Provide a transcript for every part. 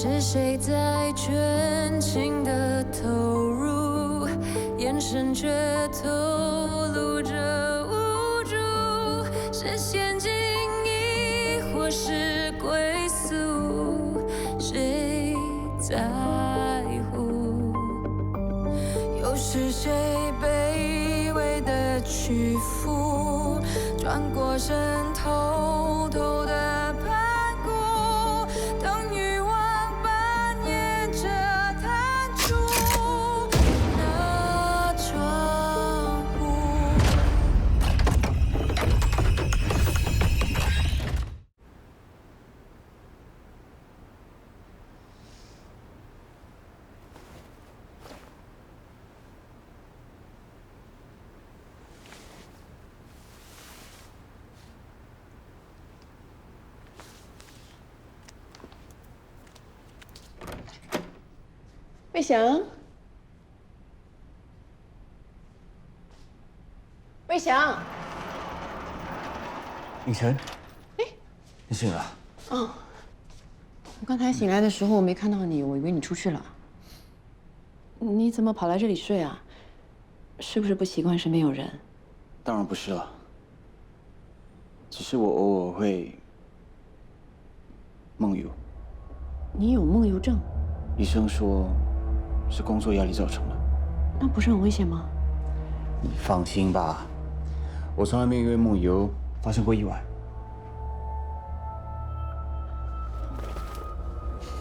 是谁在全情的投入，眼神却透露着无助，是陷阱亦或是归宿，谁在乎？又是谁卑微的屈服，转过身偷偷的盘古，等欲望扮演着探出那窗户。魏翔，魏翔，影晨，你醒了？哦，我刚才醒来的时候我没看到你，我以为你出去了。你怎么跑来这里睡啊？是不是不习惯身边有人？当然不是了，只是我偶尔会梦游。你有梦游症？医生说是工作压力造成的。那不是很危险吗？你放心吧，我从来没有因为梦游发生过意外。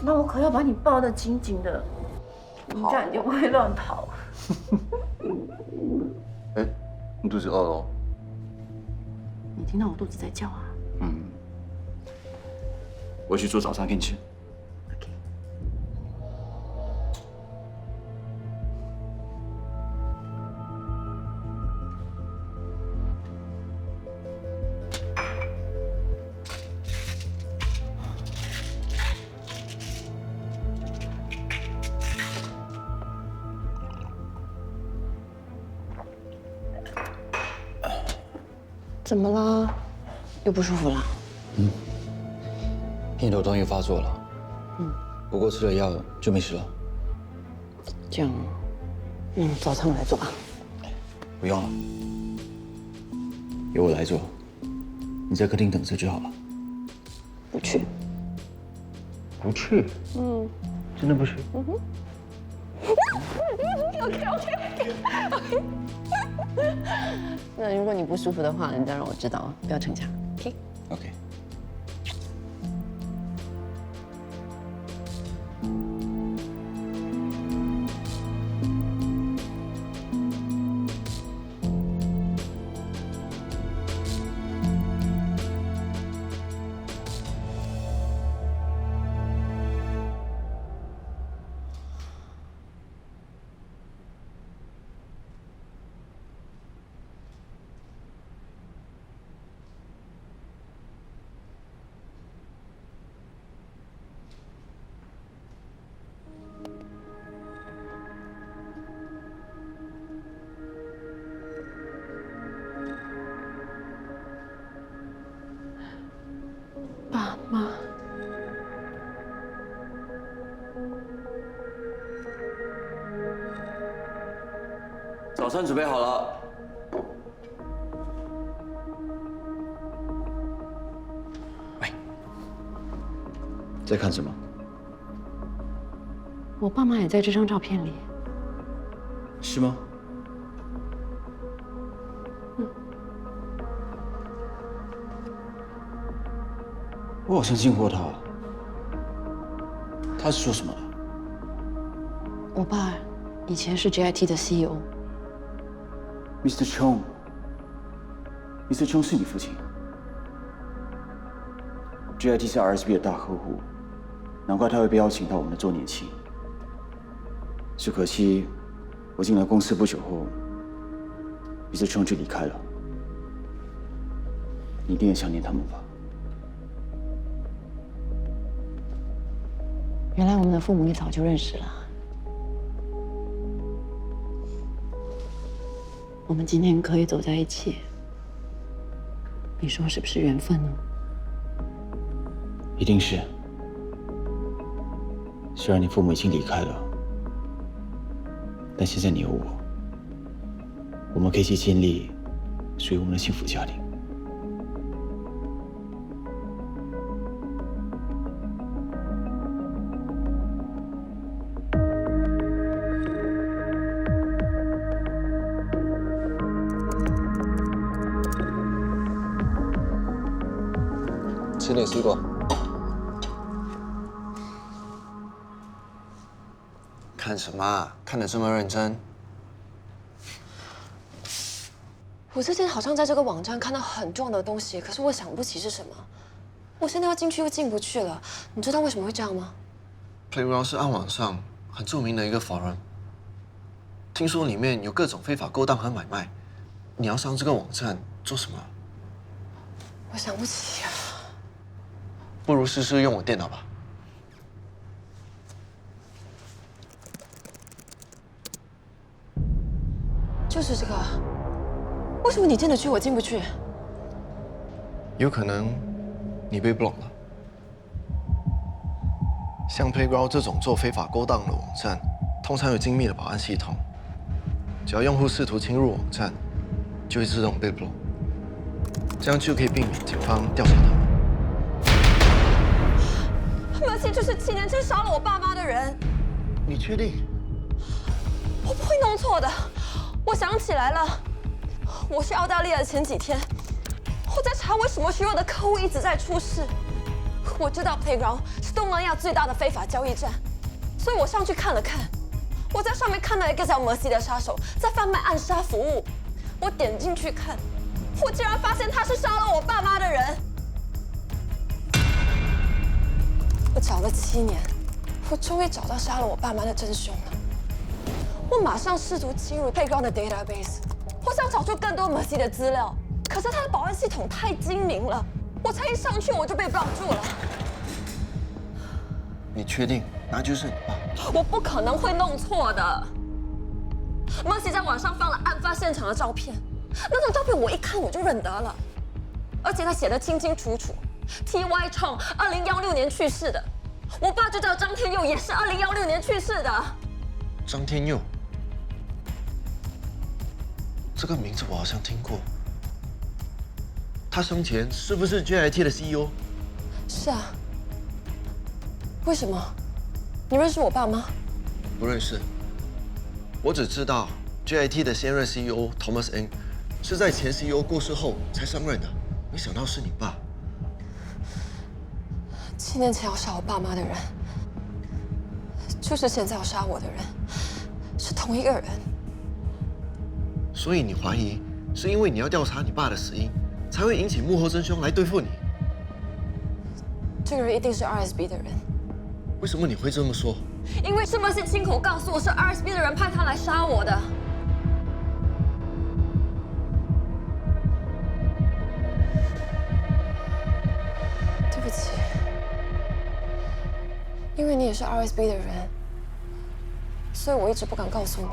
那我可要把你抱得紧紧的，你这样你就不会乱跑。哎，你肚子饿了哦？你听到我肚子在叫啊？嗯，我去做早餐给你吃。OK。怎么了？又不舒服了？偏头痛又发作了。不过吃了药就没事了。这样，早餐我来做吧。不用了，由我来做，你在客厅等着就好了。不去。不去？真的不去？OK。那如果你不舒服的话，你再让我知道，不要逞强。OK。OK。爸妈，早餐准备好了。喂，在看什么？我爸妈也在这张照片里。是吗？我好像见过他。他是做什么的？我爸以前是 JIT 的 CEO。Mr. Chong，Mr. Chong 是你父亲。JIT 是 RSB 的大客户，难怪他会被邀请到我们的周年庆。只可惜，我进来公司不久后，Mr. Chong 就离开了。你一定也想念他们吧？原来我们的父母一早就认识了。我们今天可以走在一起，你说是不是缘分呢？一定是。虽然你父母已经离开了，但现在你有我，我们可以一起建立属于我们的幸福家庭。吃点水果。看什么啊？看得这么认真？我之前好像在这个网站看到很重要的东西，可是我想不起是什么。我现在要进去又进不去了，你知道为什么会这样吗？ Playground 是暗网上很著名的一个 forum， 听说里面有各种非法勾当和买卖。你要上这个网站做什么？我想不起啊。不如试试用我电脑吧。就是这个。为什么你进得去，我进不去？有可能你被 block 了。像 Playground 这种做非法勾当的网站，通常有精密的保安系统。只要用户试图侵入网站，就会自动被 block， 这样就可以避免警方调查他们。Mercy 就是7年前杀了我爸妈的人。你确定？我不会弄错的。我想起来了，我去澳大利亚的前几天，我在查为什么学校的客户一直在出事。我知道 Playground 是东南亚最大的非法交易站，所以我上去看了看。我在上面看到一个叫 Mercy 的杀手在贩卖暗杀服务。我点进去看，我竟然发现他是杀了我爸妈的人。我找了7年，我终于找到杀了我爸妈的真凶了。我马上试图侵入 Playground 的 database， 我想找出更多 Mercy 的资料，可是他的保安系统太精明了，我才一上去我就被block住了。你确定那就是你爸？我不可能会弄错的。Mercy 在网上放了案发现场的照片，那张照片我一看我就认得了，而且他写得清清楚楚 ，T.Y. Chong 2016年去世的，我爸就叫张天佑，也是2016年去世的。张天佑，这个名字我好像听过。他生前是不是 JIT 的 CEO？ 是啊。为什么？你认识我爸吗？不认识。我只知道 JIT 的现任 CEO Thomas Ng 是在前 CEO 过世后才上任的，没想到是你爸。7年前要杀我爸妈的人，就是现在要杀我的人，是同一个人。所以你怀疑是因为你要调查你爸的死因，才会引起幕后真凶来对付你？这个人一定是 RSB 的人。为什么你会这么说？因为是 Mercy 亲口告诉我是 RSB 的人派他来杀我的。对不起，因为你也是 RSB 的人，所以我一直不敢告诉你。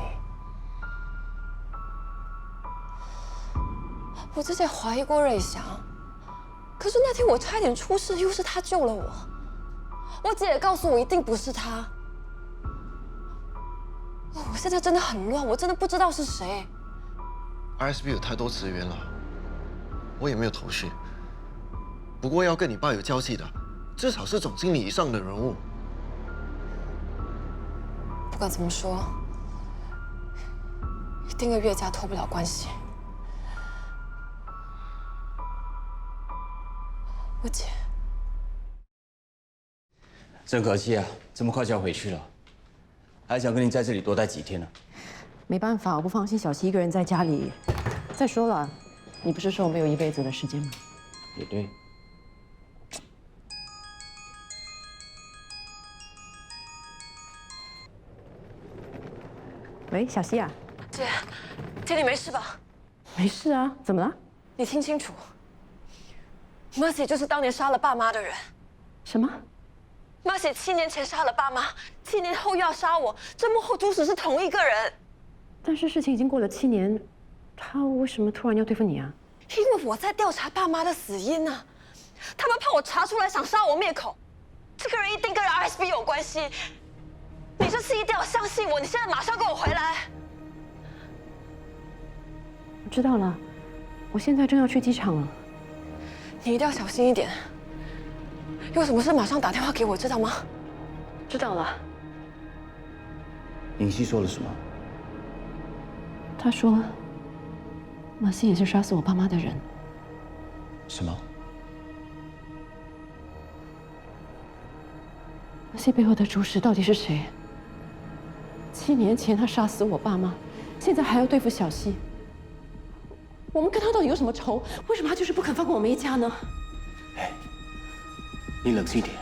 我之前怀疑过瑞祥，可是那天我差点出事，又是他救了我。我姐也告诉我一定不是他。我现在真的很乱，我真的不知道是谁。RSB 有太多资源了，我也没有头绪。不过要跟你爸有交集的，至少是总经理以上的人物。不管怎么说，一定跟岳家脱不了关系。我姐。真可惜啊，这么快就要回去了，还想跟你在这里多待几天呢。没办法，我不放心小希一个人在家里。再说了，你不是说我们有一辈子的时间吗？也对。喂，小希啊。姐，你没事吧？没事啊，怎么了？你听清楚 ，Mercy 就是当年杀了爸妈的人。什么？ Mercy 7年前杀了爸妈，7年后又要杀我，这幕后主使是同一个人。但是事情已经过了7年，他为什么突然要对付你啊？因为我在调查爸妈的死因啊，他们怕我查出来想杀我灭口。这个人一定跟 RSB 有关系，你这次一定要相信我！你现在马上跟我回来！我知道了，我现在正要去机场了。你一定要小心一点。有什么事马上打电话给我，知道吗？知道了。尹熙说了什么？他说，马西也是杀死我爸妈的人。什么？马西背后的主使到底是谁？7年前他杀死我爸妈，现在还要对付小西。我们跟他到底有什么仇？为什么他就是不肯放过我们一家呢？哎，你冷静点。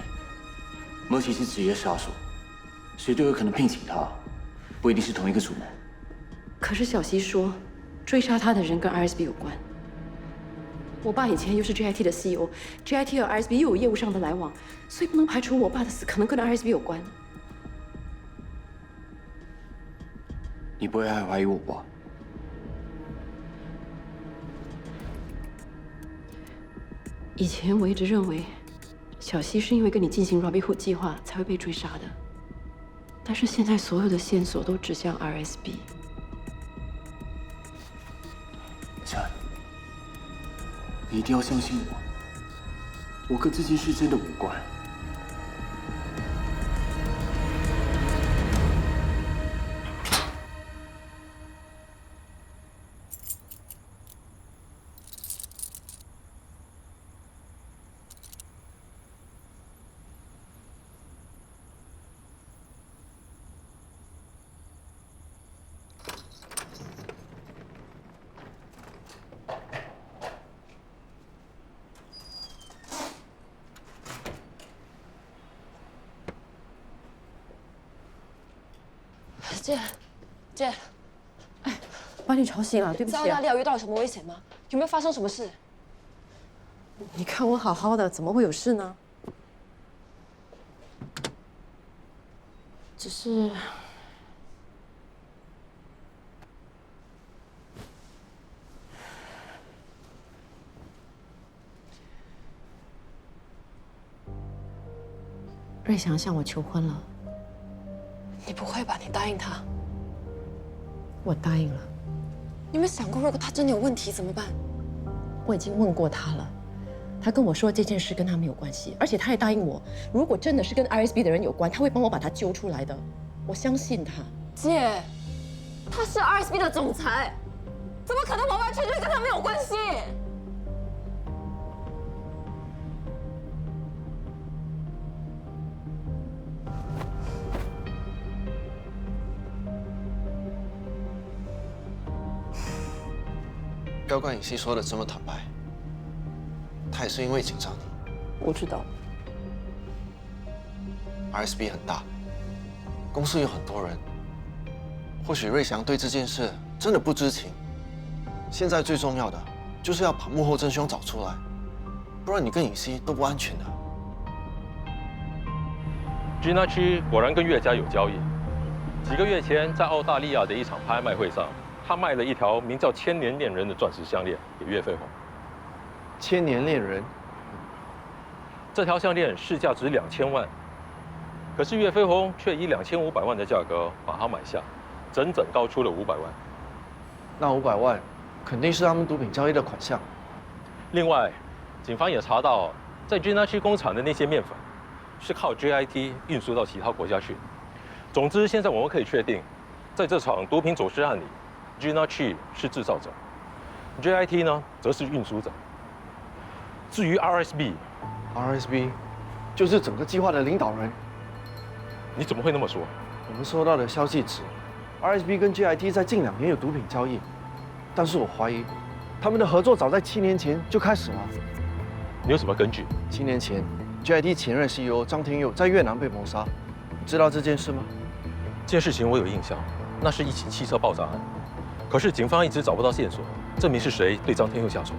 莫西是职业杀手，谁都有可能聘请他，不一定是同一个主谋。可是小西说，追杀他的人跟 RSB 有关。我爸以前又是 JIT 的 CEO，JIT 和 RSB 又有业务上的来往，所以不能排除我爸的死可能跟 RSB 有关。你不会还怀疑我吧？以前我一直认为，小西是因为跟你进行 Robin Hood 计划才会被追杀的，但是现在所有的线索都指向 RSB。찬，你一定要相信我，我跟这件事真的无关。姐，把你吵醒了，对不起啊。在澳大利亚遇到了什么危险吗？有没有发生什么事？你看我好好的，怎么会有事呢？只是瑞祥向我求婚了。你不会吧？你答应他？我答应了。你有没有想过，如果他真的有问题怎么办？我已经问过他了，他跟我说这件事跟他没有关系，而且他还答应我，如果真的是跟 RSB 的人有关，他会帮我把他揪出来的。我相信他。姐，他是 RSB 的总裁，怎么可能完完全全跟他没有关系？不要怪尹熙说的这么坦白，他也是因为紧张你。我知道。 RSB 很大，公司有很多人，或许瑞祥对这件事真的不知情。现在最重要的就是要把幕后真凶找出来，不然你跟尹熙都不安全的。Gina Chi 果然跟岳家有交易。几个月前，在澳大利亚的一场拍卖会上，他卖了一条名叫“千年恋人”的钻石项链给岳飞鸿。千年恋人，这条项链市价值2000万。 可是岳飞鸿却以2500万的价格把它买下，整整高出了500万。那500万肯定是他们毒品交易的款项。另外，警方也查到，在 Gina Chi 工厂的那些面粉，是靠 JIT 运输到其他国家去。总之，现在我们可以确定，在这场毒品走私案里 ，Gina Chi 是制造者 ，JIT 呢则是运输者。至于 RSB 就是整个计划的领导人。 你怎么会那么说？我们收到的消息指 ，RSB 跟 JIT 在近2年有毒品交易，但是我怀疑，他们的合作早在7年前就开始了。你有什么根据？7年前 ，JIT 前任 CEO 张天佑在越南被谋杀，你知道这件事吗？这件事情我有印象，那是一起汽车爆炸案。可是警方一直找不到线索，证明是谁对张天佑下手。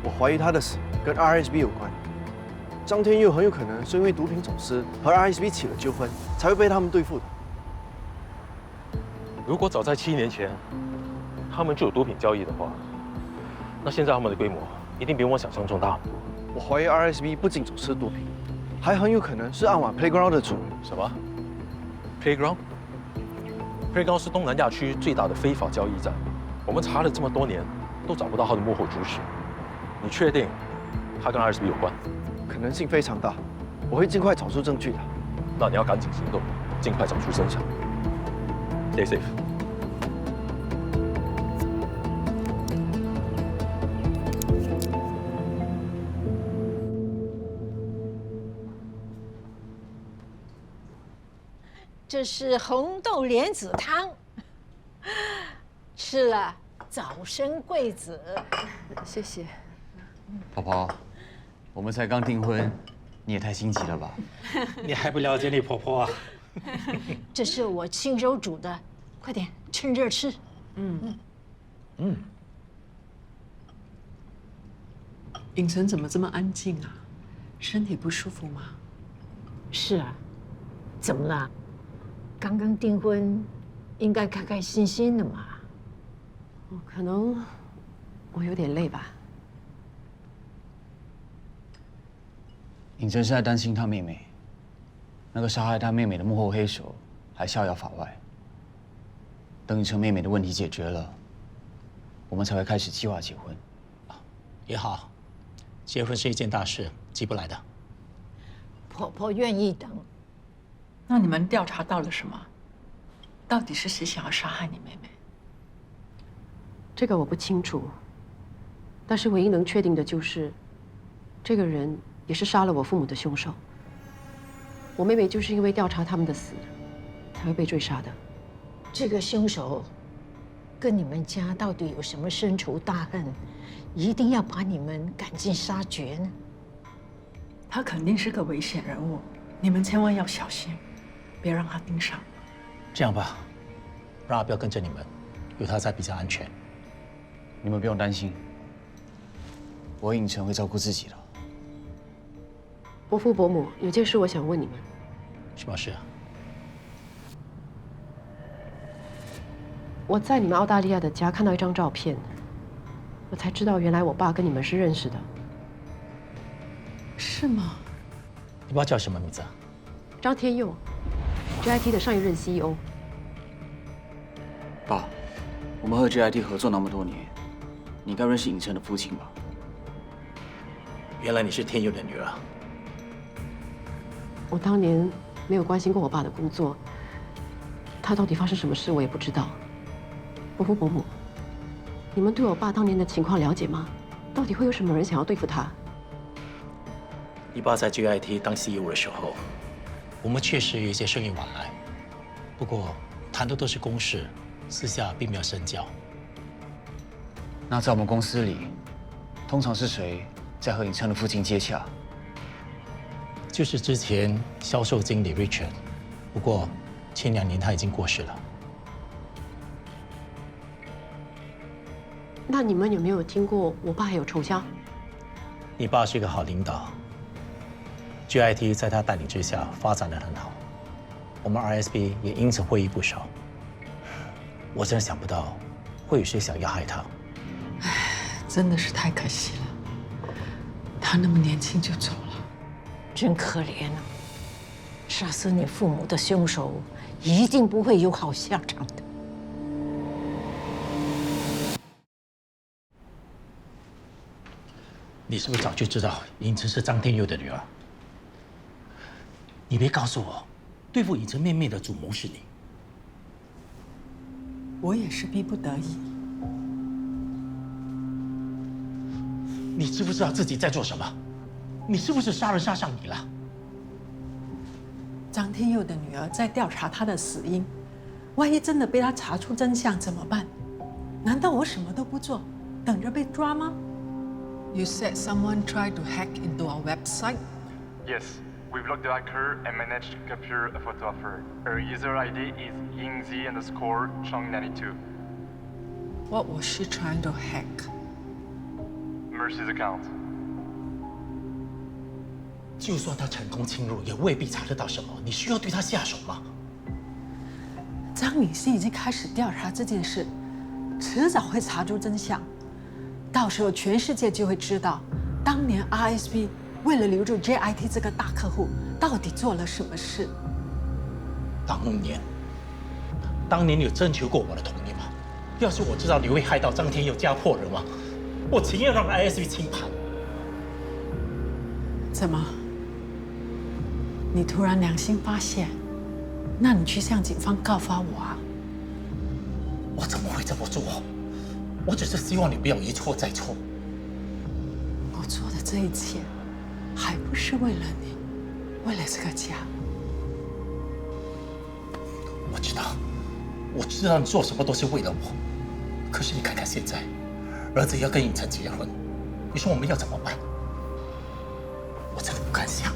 我怀疑他的死跟 RSB 有关。 张天佑很有可能是因为毒品走私和 RSB 起了纠纷，才会被他们对付的。如果早在7年前，他们就有毒品交易的话，那现在他们的规模一定比我想象中大。我怀疑 RSB 不仅走私毒品，还很有可能是暗网 Playground 的主人。什么 ？Playground？ Playground 是东南亚区最大的非法交易站，我们查了这么多年，都找不到他的幕后主使。你确定他跟 RSB 有关？可能性非常大，我会尽快找出证据的。那你要赶紧行动，尽快找出真相。Stay safe。这是红豆莲子汤，吃了早生贵子。谢谢。婆婆，我们才刚订婚，你也太心急了吧？你还不了解你婆婆啊？这是我亲手煮的，快点趁热吃。影城怎么这么安静啊？身体不舒服吗？是啊，怎么了？刚刚订婚，应该开开心心的嘛。可能我有点累吧。尹真是在担心他妹妹，那个杀害他妹妹的幕后黑手还逍遥法外。等尹成妹妹的问题解决了，我们才会开始计划结婚。也好，结婚是一件大事，急不来的。婆婆愿意等。那你们调查到了什么？到底是谁想要杀害你妹妹？这个我不清楚，但是唯一能确定的就是，这个人也是杀了我父母的凶手。我妹妹就是因为调查他们的死，才会被追杀的。这个凶手跟你们家到底有什么深仇大恨，一定要把你们赶尽杀绝呢？他肯定是个危险人物，你们千万要小心，别让他盯上。这样吧，让阿彪跟着你们，有他在比较安全。你们不用担心，我和尹成会照顾自己的。伯父伯母，有件事我想问你们。什么事啊？我在你们澳大利亚的家看到一张照片，我才知道原来我爸跟你们是认识的。是吗？你爸叫什么名字啊？张天佑 ，GIT 的上一任 CEO。爸，我们和 GIT 合作那么多年，你应该认识尹成的父亲吧？原来你是天佑的女儿。我当年没有关心过我爸的工作，他到底发生什么事我也不知道。伯父伯母，你们对我爸当年的情况了解吗？到底会有什么人想要对付他？你爸在 GIT 当 CEO 的时候，我们确实有一些生意往来，不过谈的都是公事，私下并没有深交。那在我们公司里，通常是谁在和尹成的父亲接洽？就是之前销售经理 Richard， 不过前2年他已经过世了。那你们有没有听过我爸还有仇家？你爸是一个好领导 ，GIT 在他带领之下发展得很好，我们 RSB 也因此获益不少。我真的想不到会有谁想要害他。真的是太可惜了，他那么年轻就走了。真可怜啊！杀死你父母的凶手一定不会有好下场的。你是不是早就知道尹成是张天佑的女儿？你别告诉我，对付尹成妹妹的主谋是你。我也是逼不得已。你知不知道自己在做什么？你是不是杀人杀上你了？张天佑的女儿在调查他的死因，万一真的被他查出真相怎么办？难道我什么都不做，等着被抓吗？ You said someone tried to hack into our website? Yes, we've locked the hacker and managed to capture a photo of her. Her user ID is yingzi_chong92. What was she trying to hack? Mercy's account. 就算他成功侵入，也未必查得到什么。你需要对他下手吗？张女士已经开始调查这件事，迟早会查出真相。到时候全世界就会知道，当年 RSB 为了留住 JIT 这个大客户，到底做了什么事。当年当年你有征求过我的同意吗？要是我知道你会害到张天佑家破人亡，我情愿让 ISB 清盘。怎么？你突然良心发现？那你去向警方告发我啊？我怎么会这么做？我只是希望你不要一错再错。我做的这一切，还不是为了你，为了这个家。我知道你做什么都是为了我。可是你看看现在，儿子要跟尹晨结婚，你说我们要怎么办？我真的不敢想。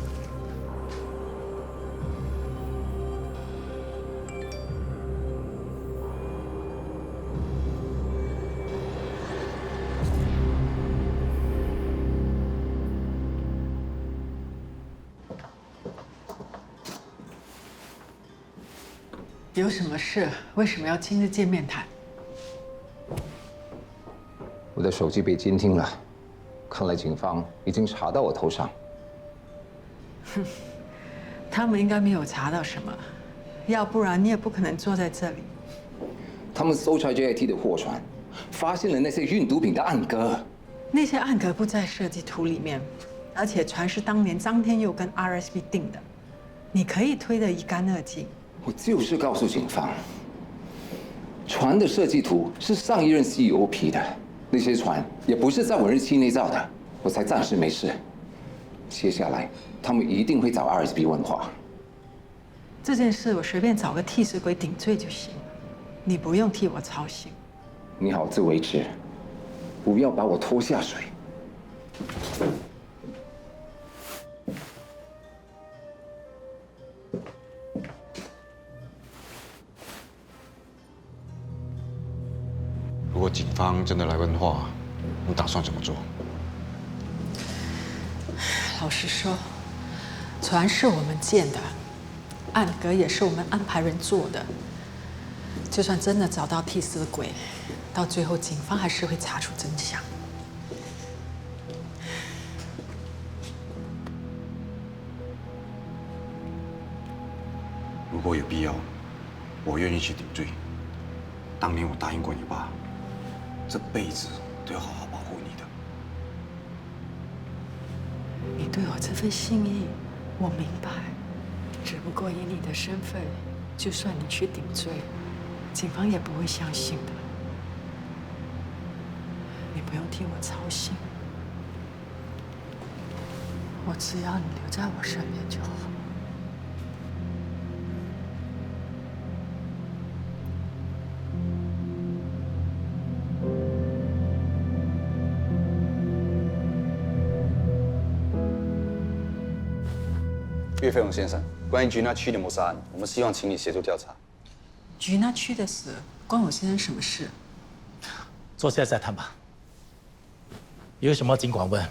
有什么事？为什么要亲自见面谈？我的手机被监听了，看来警方已经查到我头上。哼，他们应该没有查到什么，要不然你也不可能坐在这里。他们搜查 JIT 的货船，发现了那些运毒品的暗格。那些暗格不在设计图里面，而且船是当年张天佑跟 RSB 订的，你可以推得一干二净。我就是告诉警方，船的设计图是上一任 CEO 批的，那些船也不是在我任期内造的，我才暂时没事。接下来他们一定会找 RSB 问话。这件事我随便找个替死鬼顶罪就行了，你不用替我操心。你好自为之，不要把我拖下水。如果警方真的来问话，你打算怎么做？老实说，船是我们建的，暗格也是我们安排人做的。就算真的找到替死鬼，到最后警方还是会查出真相。如果有必要，我愿意去顶罪。当年我答应过你爸，这辈子都要好好保护你的。你对我这份心意，我明白。只不过以你的身份，就算你去顶罪，警方也不会相信的。你不用替我操心，我只要你留在我身边就好。岳飞龙先生，关于菊那区的谋杀案，我们希望请你协助调查。菊那区的死关我先生什么事？坐下来再谈吧。有什么尽管问，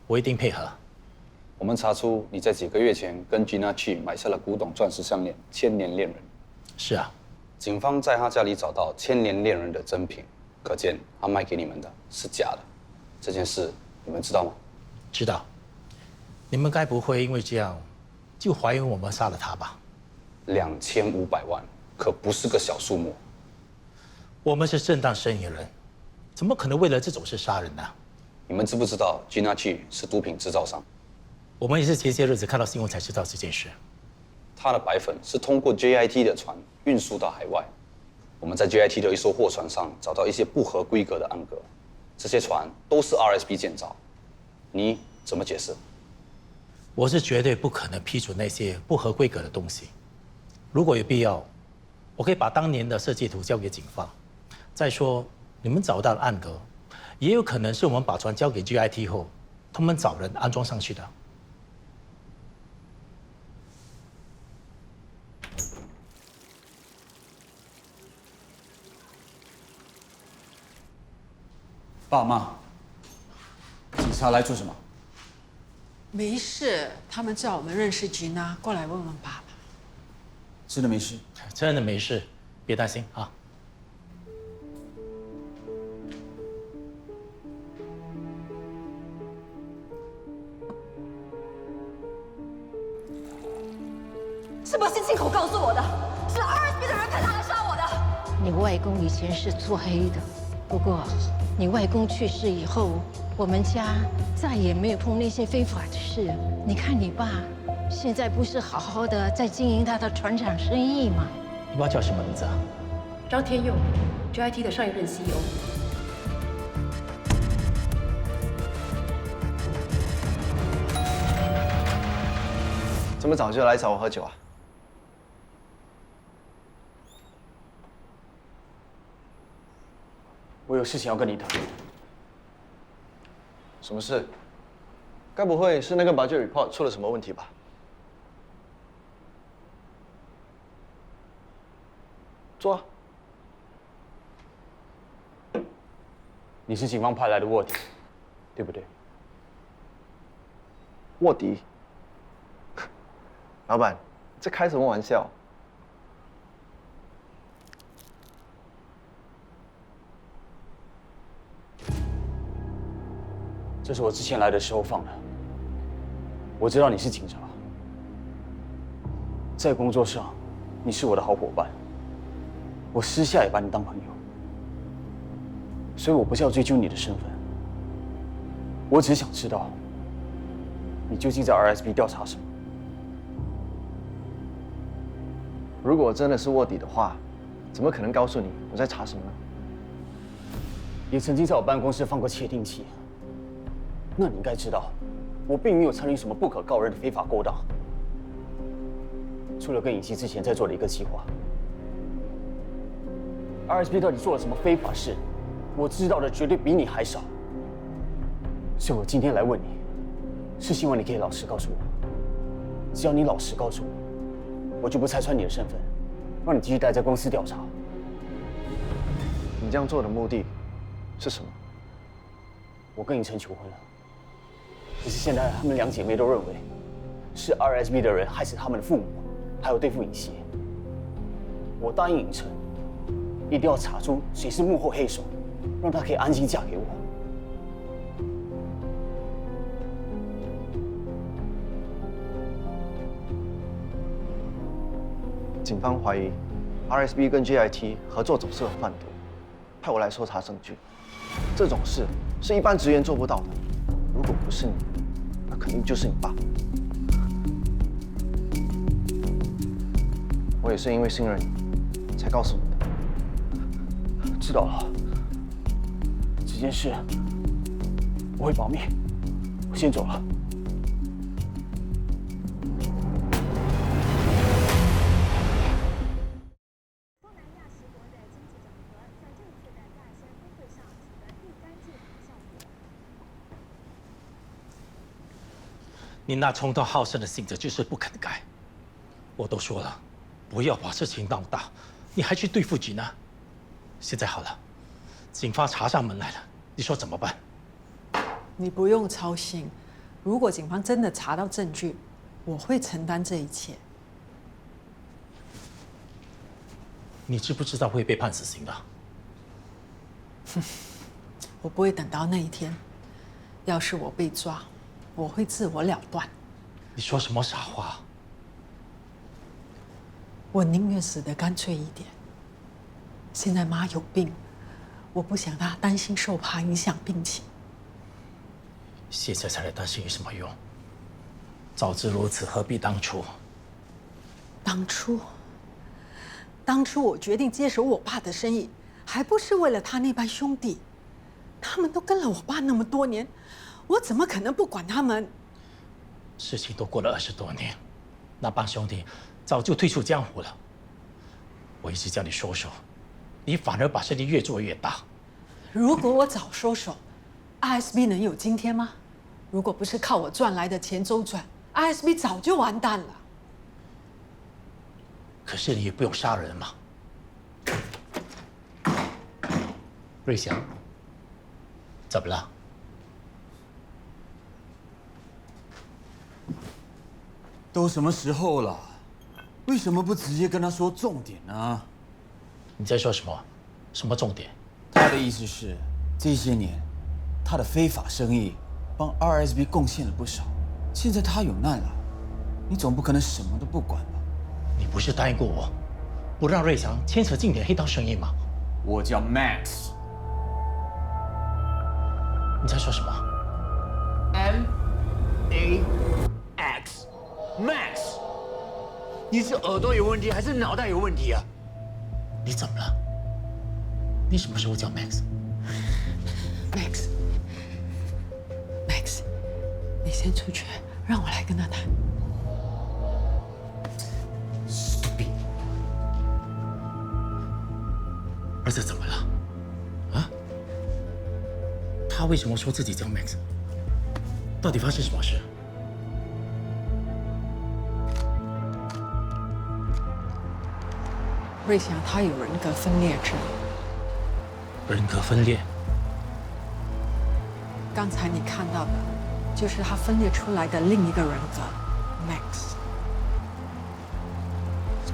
我一定配合。我们查出你在几个月前跟菊那区买下了古董钻石项链“千年恋人”。是啊。警方在他家里找到“千年恋人”的真品，可见他卖给你们的是假的。这件事你们知道吗？知道。你们该不会因为这样就怀疑我们杀了他吧？2500万可不是个小数目。我们是正当生意人，怎么可能为了这种事杀人呢？你们知不知道菊那区是毒品制造商？我们也是前些日子看到新闻才知道这件事。他的白粉是通过 JIT 的船运输到海外。我们在 JIT 的一艘货船上找到一些不合规格的暗格，这些船都是 RSB 建造。你怎么解释？我是绝对不可能批准那些不合规格的东西。如果有必要，我可以把当年的设计图交给警方。再说，你们找到了暗格，也有可能是我们把船交给 JIT 后，他们找人安装上去的。爸妈，警察来做什么？没事，他们叫我们认识吉娜，过来问问爸爸。真的没事？真的没事，别担心啊。是不是信口告诉我的？是 RSB 的人派他来杀我的。你外公以前是做黑的，不过你外公去世以后，我们家再也没有碰那些非法的事。你看你爸现在不是好好的在经营他的船厂生意吗？你爸叫什么名字啊？张天佑 ，JIT 的上一任 CEO。这么早就来找我喝酒啊？我有事情要跟你谈。什么事？该不会是那个 budget report 出了什么问题吧？坐啊。你是警方派来的卧底，对不对？卧底？老板，这开什么玩笑？这是我之前来的时候放的。我知道你是警察，在工作上你是我的好伙伴，我私下也把你当朋友，所以我不是要追究你的身份，我只想知道你究竟在 RSB 调查什么。如果我真的是卧底的话，怎么可能告诉你我在查什么呢？也曾经在我办公室放过窃听器，那你应该知道，我并没有参与什么不可告人的非法勾当，除了跟尹熙之前在做的一个计划。RSB 到底做了什么非法事，我知道的绝对比你还少，所以我今天来问你，是希望你可以老实告诉我。只要你老实告诉我，我就不拆穿你的身份，让你继续待在公司调查。你这样做的目的是什么？我跟尹晨求婚了，可是现在她们两姐妹都认为是 RSB 的人害死他们的父母，还有对付尹熙。我答应尹晨，一定要查出谁是幕后黑手，让她可以安心嫁给我。警方怀疑 RSB 跟 JIT 合作走私和贩毒，派我来搜查证据。这种事是一般职员做不到的。如果不是你，那肯定就是你爸。我也是因为信任你，才告诉你的。知道了，这件事我会保密。我先走了。你那冲动好胜的性子就是不肯改。我都说了，不要把事情闹大，你还去对付局呢？现在好了，警方查上门来了，你说怎么办？你不用操心，如果警方真的查到证据，我会承担这一切。你知不知道会被判死刑的？我不会等到那一天。要是我被抓，我会自我了断。你说什么傻话？我宁愿死得干脆一点。现在妈有病，我不想她担心受怕影响病情。现在才来担心有什么用？早知如此，何必当初？当初我决定接手我爸的生意，还不是为了他那帮兄弟？他们都跟了我爸那么多年，我怎么可能不管他们？事情都过了20多年，那帮兄弟早就退出江湖了。我一直叫你收手，你反而把生意越做越大。如果我早收手，RSB 能有今天吗？如果不是靠我赚来的钱周转，RSB 早就完蛋了。可是你也不用杀人嘛。瑞祥，怎么了？都什么时候了，为什么不直接跟他说重点呢？你在说什么？什么重点？他的意思是，这些年他的非法生意帮 RSB 贡献了不少，现在他有难了，你总不可能什么都不管吧？你不是答应过我，不让瑞祥牵扯进你的黑道生意吗？我叫 Max。你在说什么 ？Max， 你是耳朵有问题还是脑袋有问题啊？你怎么了？你什么时候叫 Max， 你先出去，让我来跟他谈。Stupid！ 儿子怎么了？啊？他为什么说自己叫 Max？ 到底发生什么事？瑞祥他有人格分裂症。人格分裂？刚才你看到的，就是他分裂出来的另一个人格 ，Max。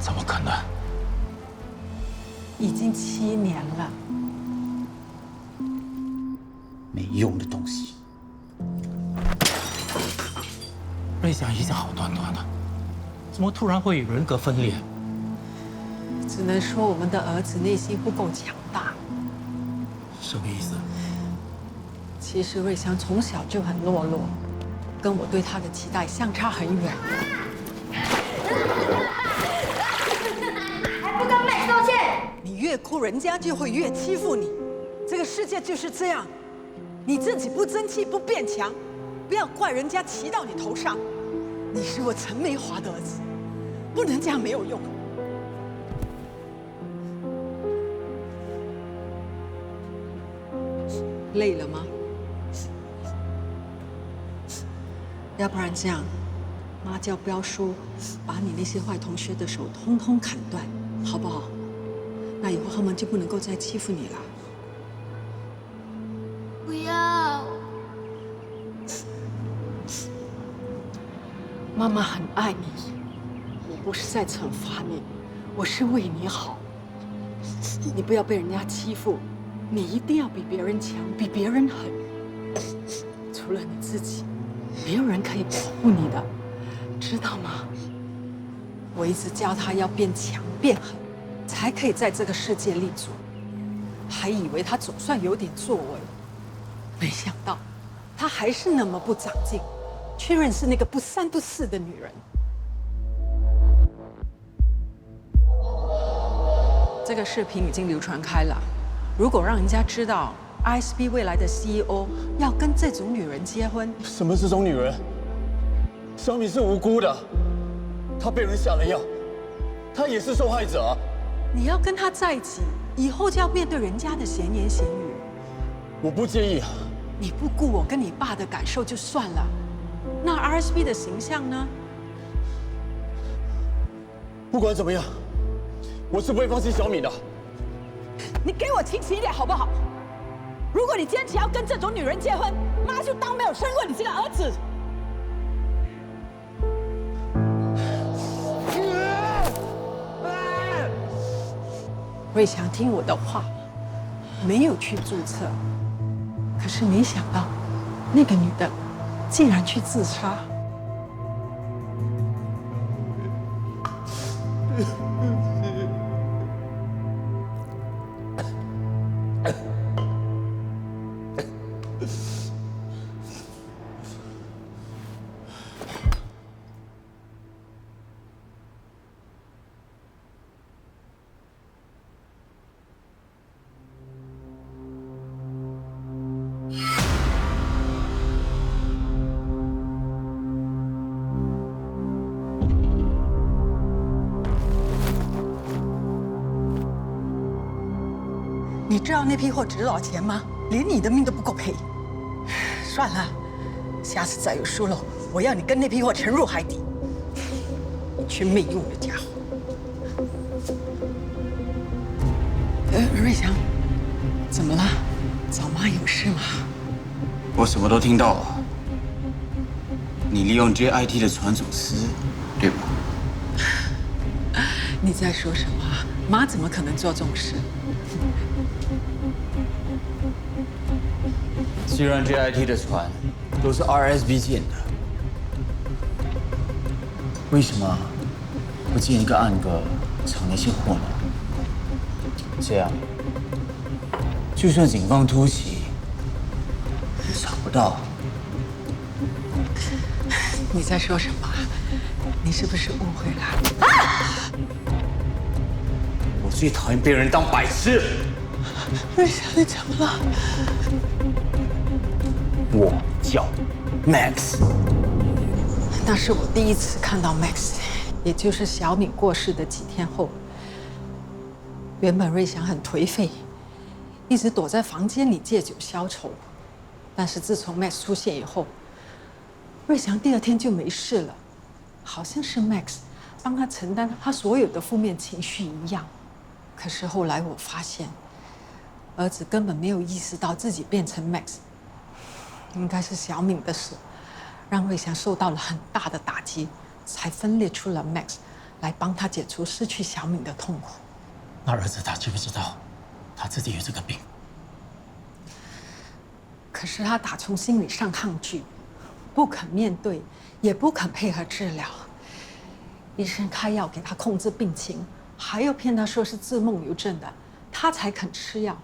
怎么可能？已经7年了。没用的东西。瑞祥已经好端端了，怎么突然会人格分裂？只能说我们的儿子内心不够强大。什么意思？其实瑞祥从小就很懦弱，跟我对他的期待相差很远。还不跟Max道歉？你越哭，人家就会越欺负你。这个世界就是这样，你自己不争气、不变强，不要怪人家骑到你头上。你是我陈梅华的儿子，不能这样没有用。累了吗？要不然这样，妈叫彪叔把你那些坏同学的手通通砍断，好不好？那以后他们就不能够再欺负你了。不要。妈妈很爱你，我不是在惩罚你，我是为你好。你不要被人家欺负。你一定要比别人强，比别人狠。除了你自己，没有人可以保护你的，知道吗？我一直教他要变强、变狠，才可以在这个世界立足。还以为他总算有点作为，没想到他还是那么不长进，去认识那个不三不四的女人。这个视频已经流传开了。如果让人家知道 ISB 未来的 CEO 要跟这种女人结婚，什么这种女人？小米是无辜的，她被人下了药，她也是受害者啊。你要跟她在一起，以后就要面对人家的闲言闲语。我不介意啊。你不顾我跟你爸的感受就算了，那 RSB 的形象呢？不管怎么样，我是不会放弃小米的。你给我清醒一点好不好？如果你坚持要跟这种女人结婚，妈就当没有生过你这个儿子。瑞祥听我的话，没有去注册，可是没想到，那个女的竟然去自杀。你知道那批货值多少钱吗？连你的命都不够赔。算了，下次再有疏漏，我要你跟那批货沉入海底。你群没用的家伙！瑞祥，怎么了？找妈有事吗？我什么都听到了。你利用 JIT 的船走私，对吧？你在说什么？妈怎么可能做这种事？既然 JIT 的船都是 RSB 建的，为什么不建一个暗格藏那些货呢？这样，就算警方突袭，也查不到。你在说什么？你是不是误会了？啊！我最讨厌被人当白痴。瑞祥，你怎么了？我叫 Max。那是我第一次看到 Max， 也就是小敏过世的几天后。原本瑞祥很颓废，一直躲在房间里借酒消愁。但是自从 Max 出现以后，瑞祥第二天就没事了，好像是 Max 帮他承担他所有的负面情绪一样。可是后来我发现，儿子根本没有意识到自己变成 Max， 应该是小敏的手让瑞祥受到了很大的打击，才分裂出了 Max 来帮他解除失去小敏的痛苦。那儿子他知不知道他自己有这个病？可是他打从心理上抗拒，不肯面对，也不肯配合治疗。医生开药给他控制病情，还要骗他说是自梦游症的，他才肯吃药。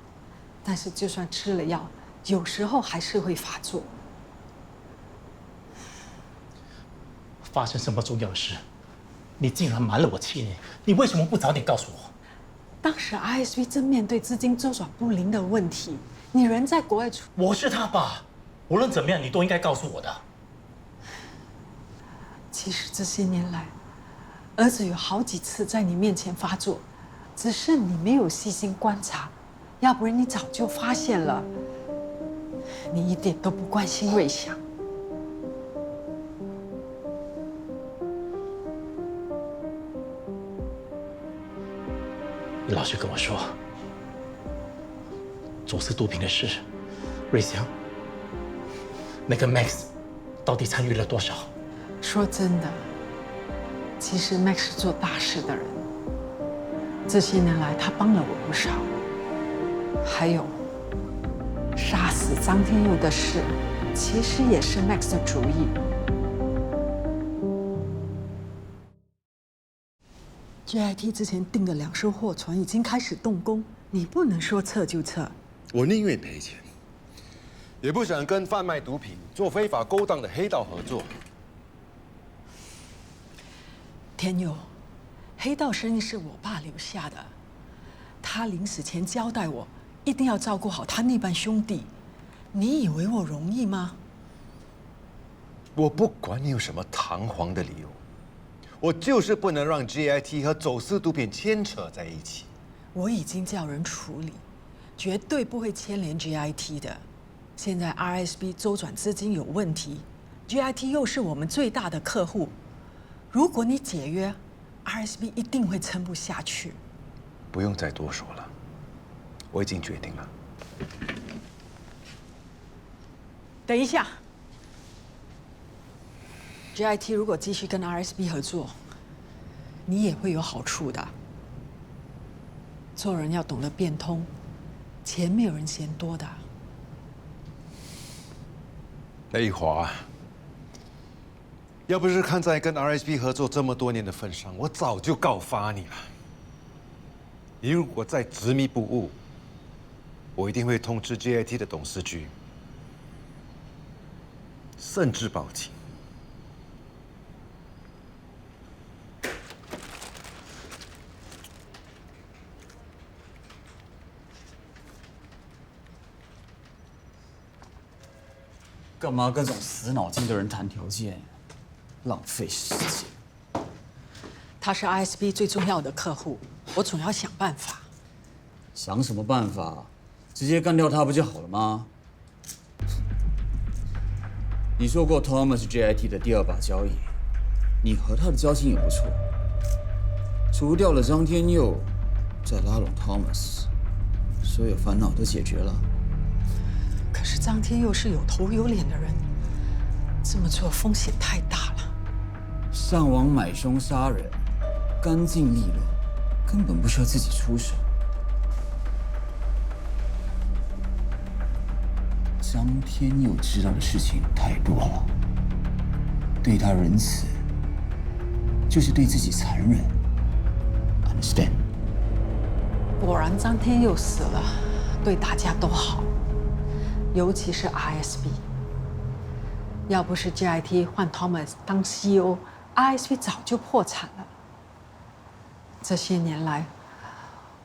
但是就算吃了药，有时候还是会发作。发生什么重要的事？你竟然瞒了我7年，你为什么不早点告诉我？当时 RSV 正面对资金周转不灵的问题，你人在国外出，我是他爸，无论怎么样，你都应该告诉我的。其实这些年来，儿子有好几次在你面前发作，只是你没有细心观察，要不然你早就发现了。你一点都不关心瑞祥。你老实跟我说，走私毒品的事，瑞祥，那个 Max 到底参与了多少？说真的，其实 Max 是做大事的人，这些年来他帮了我不少。还有，杀死张天佑的事，其实也是 Max 的主意。JIT 之前订的2艘货船已经开始动工，你不能说撤就撤。我宁愿赔钱，也不想跟贩卖毒品、做非法勾当的黑道合作。天佑，黑道生意是我爸留下的，他临死前交代我一定要照顾好他那帮兄弟。你以为我容易吗？我不管你有什么堂皇的理由，我就是不能让 JIT 和走私毒品牵扯在一起。我已经叫人处理，绝对不会牵连 JIT 的。现在 RSB 周转资金有问题 ，JIT 又是我们最大的客户，如果你解约 ，RSB 一定会撑不下去。不用再多说了，我已经决定了。等一下 ，JIT 如果继续跟 RSB 合作，你也会有好处的。做人要懂得变通，钱没有人嫌多的。雷华，要不是看在跟 RSB 合作这么多年的份上，我早就告发你了。你如果再执迷不悟，我一定会通知 JIT 的董事局，甚至报警。干嘛跟这种死脑筋的人谈条件？浪费时间。他是 RSB 最重要的客户，我总要想办法。想什么办法？直接干掉他不就好了吗？你说过 Thomas 是 JIT 的第2把交椅，你和他的交情也不错。除掉了张天佑，再拉拢 Thomas， 所有烦恼都解决了。可是张天佑是有头有脸的人，这么做风险太大了。上网买凶杀人，干净利落，根本不需要自己出手。张天佑知道的事情太多了，对他仁慈，就是对自己残忍。Stan，果然张天佑死了，对大家都好，尤其是 RSB。要不是 GIT 换 Thomas 当 CEO，RSB 早就破产了。这些年来，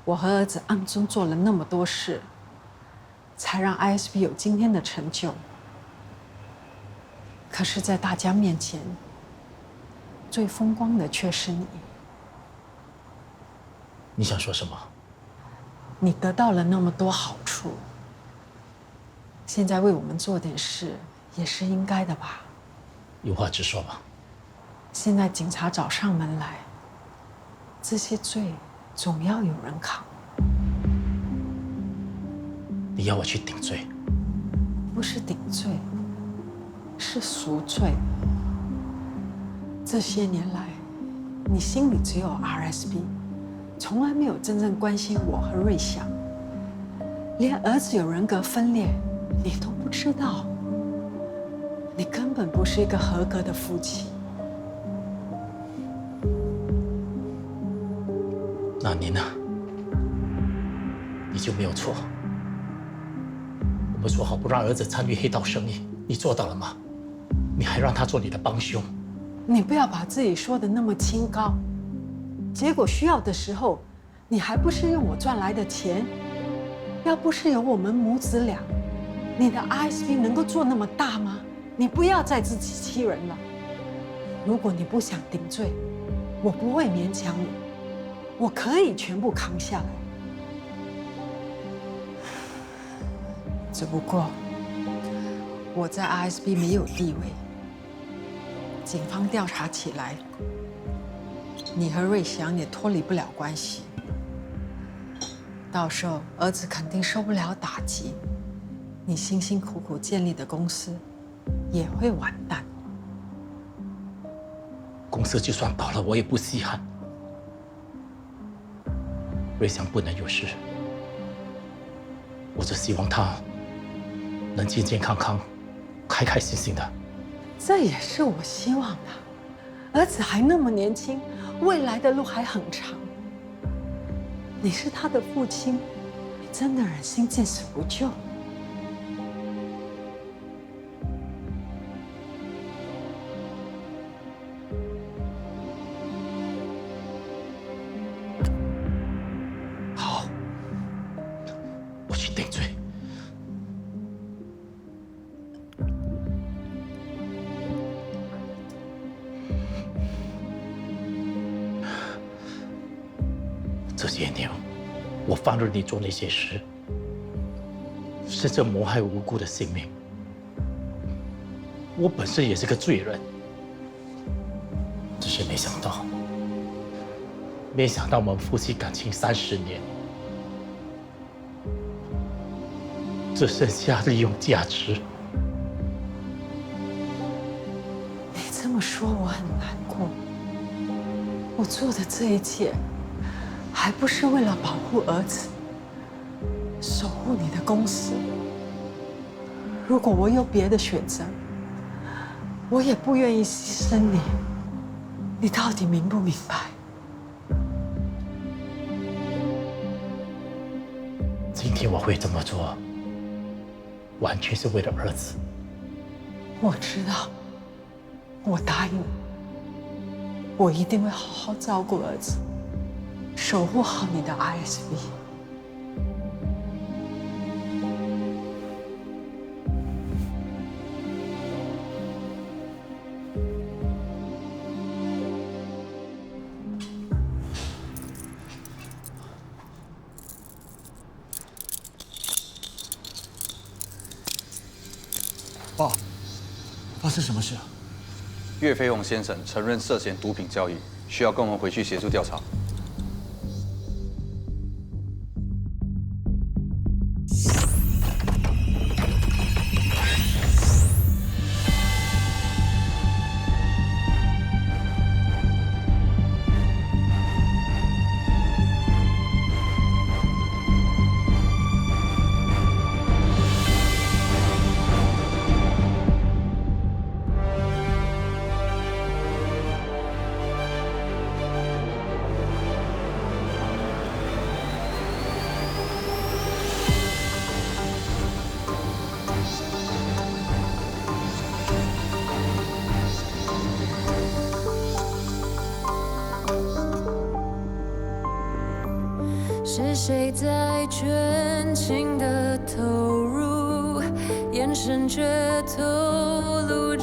我和儿子暗中做了那么多事，才让 ISB 有今天的成就。可是，在大家面前，最风光的却是你。你想说什么？你得到了那么多好处，现在为我们做点事也是应该的吧？有话直说吧。现在警察找上门来，这些罪总要有人扛。你要我去顶罪？不是顶罪，是赎罪。这些年来，你心里只有 RSB， 从来没有真正关心我和瑞祥，连儿子有人格分裂你都不知道。你根本不是一个合格的夫妻。那你呢？你就没有错。我们说好不让儿子参与黑道生意，你做到了吗？你还让他做你的帮凶。你不要把自己说的那么清高，结果需要的时候，你还不是用我赚来的钱？要不是有我们母子俩，你的 ISB 能够做那么大吗？你不要再自欺欺人了。如果你不想顶罪，我不会勉强你，我可以全部扛下来。只不过我在 ISB 没有地位，警方调查起来，你和瑞祥也脱离不了关系。到时候儿子肯定受不了打击，你辛辛苦苦建立的公司也会完蛋。公司就算倒了，我也不稀罕。瑞祥不能有事，我只希望他能健健康康、开开心心的。这也是我希望的。儿子还那么年轻，未来的路还很长。你是他的父亲，你真的忍心见死不救？好，我去顶罪。这些年，我放任你做那些事，甚至谋害无辜的性命。我本身也是个罪人，只是没想到我们夫妻感情30年，只剩下利用价值。你这么说，我很难过。我做的这一切，还不是为了保护儿子，守护你的公司。如果我有别的选择，我也不愿意牺牲你。你到底明不明白？今天我会这么做，完全是为了儿子。我知道，我答应你，我一定会好好照顾儿子，守护好你的 ISB。爸，发生什么事？岳飞鸿先生承认涉嫌毒品交易，需要跟我们回去协助调查。谁在全情的投入，眼神却透露